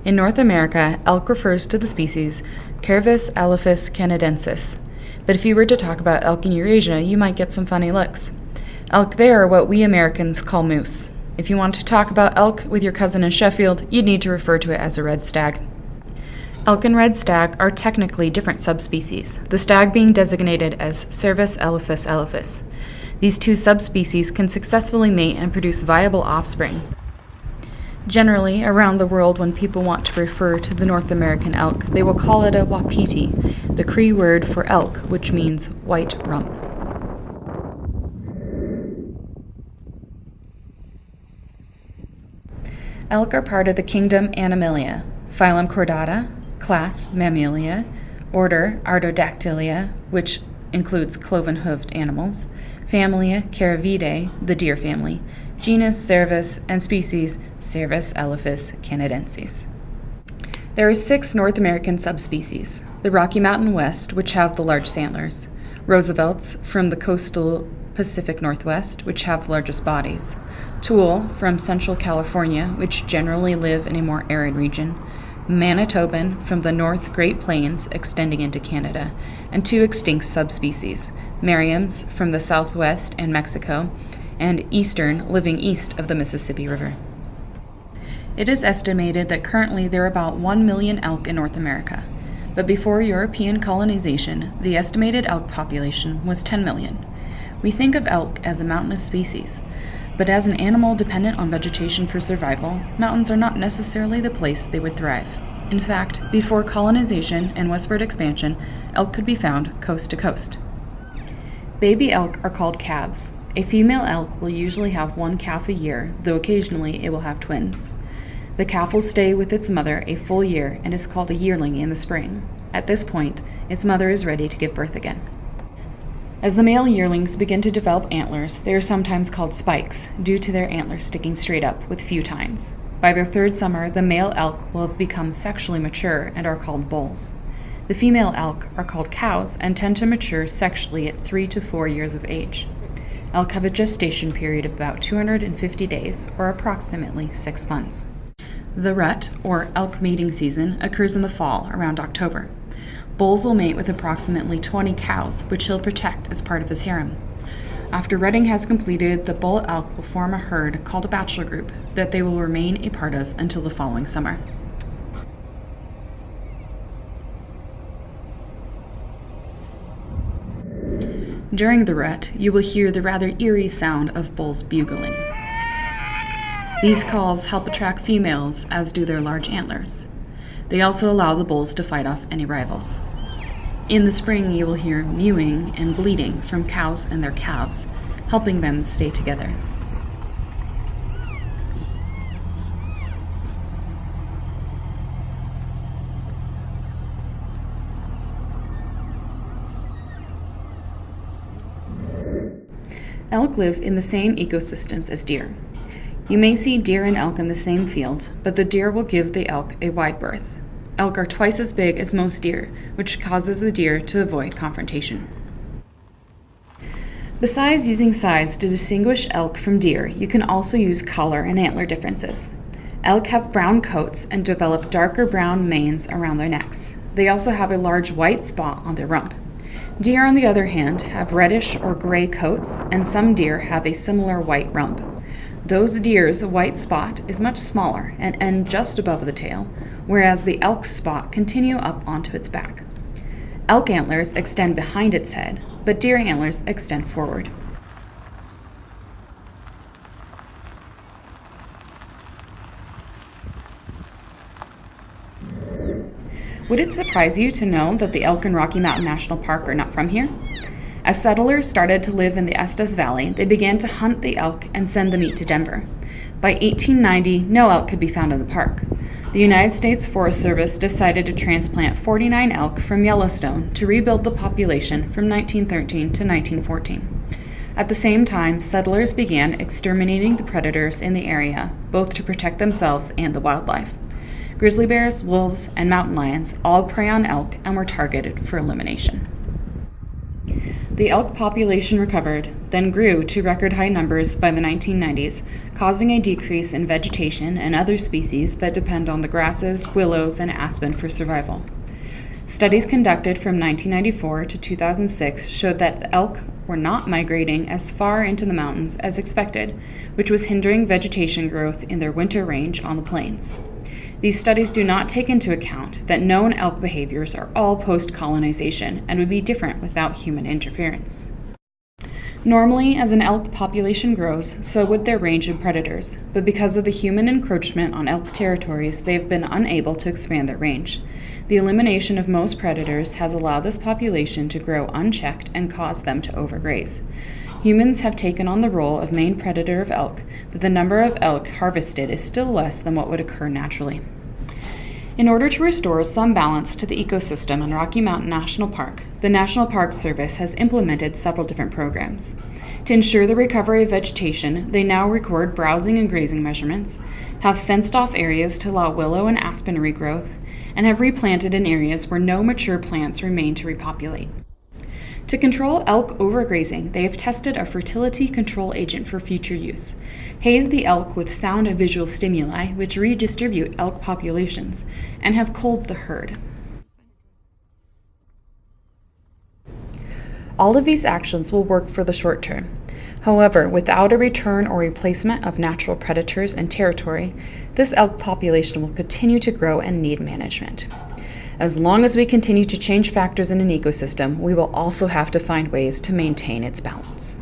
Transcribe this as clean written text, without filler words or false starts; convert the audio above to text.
In North America, elk refers to the species Cervus elaphus canadensis. But if you were to talk about elk in Eurasia, you might get some funny looks. Elk there are what we Americans call moose. If you want to talk about elk with your cousin in Sheffield, you'd need to refer to it as a red stag. Elk and red stag are technically different subspecies, the stag being designated as Cervus elaphus elaphus. These two subspecies can successfully mate and produce viable offspring. Generally, around the world, when people want to refer to the North American elk, they will call it a wapiti, the Cree word for elk, which means white rump. Elk are part of the kingdom Animalia, phylum Chordata, class Mammalia, order Ardodactylia, which includes cloven-hoofed animals, familia Caravidae, the deer family, genus Cervus, and species Cervus elaphus canadensis. There are 6 North American subspecies: the Rocky Mountain West, which have the largest antlers; Roosevelts from the coastal Pacific Northwest, which have the largest bodies; Tule from Central California, which generally live in a more arid region; Manitoban from the North Great Plains extending into Canada; and 2 extinct subspecies, Merriam's from the Southwest and Mexico, and Eastern living east of the Mississippi River. It is estimated that currently there are about 1 million elk in North America, but before European colonization, the estimated elk population was 10 million. We think of elk as a mountainous species, but as an animal dependent on vegetation for survival, mountains are not necessarily the place they would thrive. In fact, before colonization and westward expansion, elk could be found coast to coast. Baby elk are called calves. A female elk will usually have 1 calf a year, though occasionally it will have twins. The calf will stay with its mother a full year and is called a yearling in the spring. At this point, its mother is ready to give birth again. As the male yearlings begin to develop antlers, they are sometimes called spikes, due to their antlers sticking straight up with few tines. By their 3rd summer, the male elk will have become sexually mature and are called bulls. The female elk are called cows and tend to mature sexually at 3 to 4 years of age. Elk have a gestation period of about 250 days, or approximately 6 months. The rut, or elk mating season, occurs in the fall, around October. Bulls will mate with approximately 20 cows, which he'll protect as part of his harem. After rutting has completed, the bull elk will form a herd called a bachelor group that they will remain a part of until the following summer. During the rut, you will hear the rather eerie sound of bulls bugling. These calls help attract females, as do their large antlers. They also allow the bulls to fight off any rivals. In the spring, you will hear mewing and bleating from cows and their calves, helping them stay together. Elk live in the same ecosystems as deer. You may see deer and elk in the same field, but the deer will give the elk a wide berth. Elk are twice as big as most deer, which causes the deer to avoid confrontation. Besides using size to distinguish elk from deer, you can also use color and antler differences. Elk have brown coats and develop darker brown manes around their necks. They also have a large white spot on their rump. Deer, on the other hand, have reddish or gray coats, and some deer have a similar white rump. Those deer's white spot is much smaller and ends just above the tail, whereas the elk's spot continue up onto its back. Elk antlers extend behind its head, but deer antlers extend forward. Would it surprise you to know that the elk in Rocky Mountain National Park are not from here? As settlers started to live in the Estes Valley, they began to hunt the elk and send the meat to Denver. By 1890, no elk could be found in the park. The United States Forest Service decided to transplant 49 elk from Yellowstone to rebuild the population from 1913 to 1914. At the same time, settlers began exterminating the predators in the area, both to protect themselves and the wildlife. Grizzly bears, wolves, and mountain lions all prey on elk and were targeted for elimination. The elk population recovered, then grew to record high numbers by the 1990s, causing a decrease in vegetation and other species that depend on the grasses, willows, and aspen for survival. Studies conducted from 1994 to 2006 showed that the elk were not migrating as far into the mountains as expected, which was hindering vegetation growth in their winter range on the plains. These studies do not take into account that known elk behaviors are all post-colonization and would be different without human interference. Normally, as an elk population grows, so would their range of predators, but because of the human encroachment on elk territories, they have been unable to expand their range. The elimination of most predators has allowed this population to grow unchecked and caused them to overgraze. Humans have taken on the role of main predator of elk, but the number of elk harvested is still less than what would occur naturally. In order to restore some balance to the ecosystem in Rocky Mountain National Park, the National Park Service has implemented several different programs. To ensure the recovery of vegetation, they now record browsing and grazing measurements, have fenced-off areas to allow willow and aspen regrowth, and have replanted in areas where no mature plants remain to repopulate. To control elk overgrazing, they have tested a fertility control agent for future use. Haze the elk with sound and visual stimuli, which redistribute elk populations, and have culled the herd. All of these actions will work for the short term. However, without a return or replacement of natural predators and territory, this elk population will continue to grow and need management. As long as we continue to change factors in an ecosystem, we will also have to find ways to maintain its balance.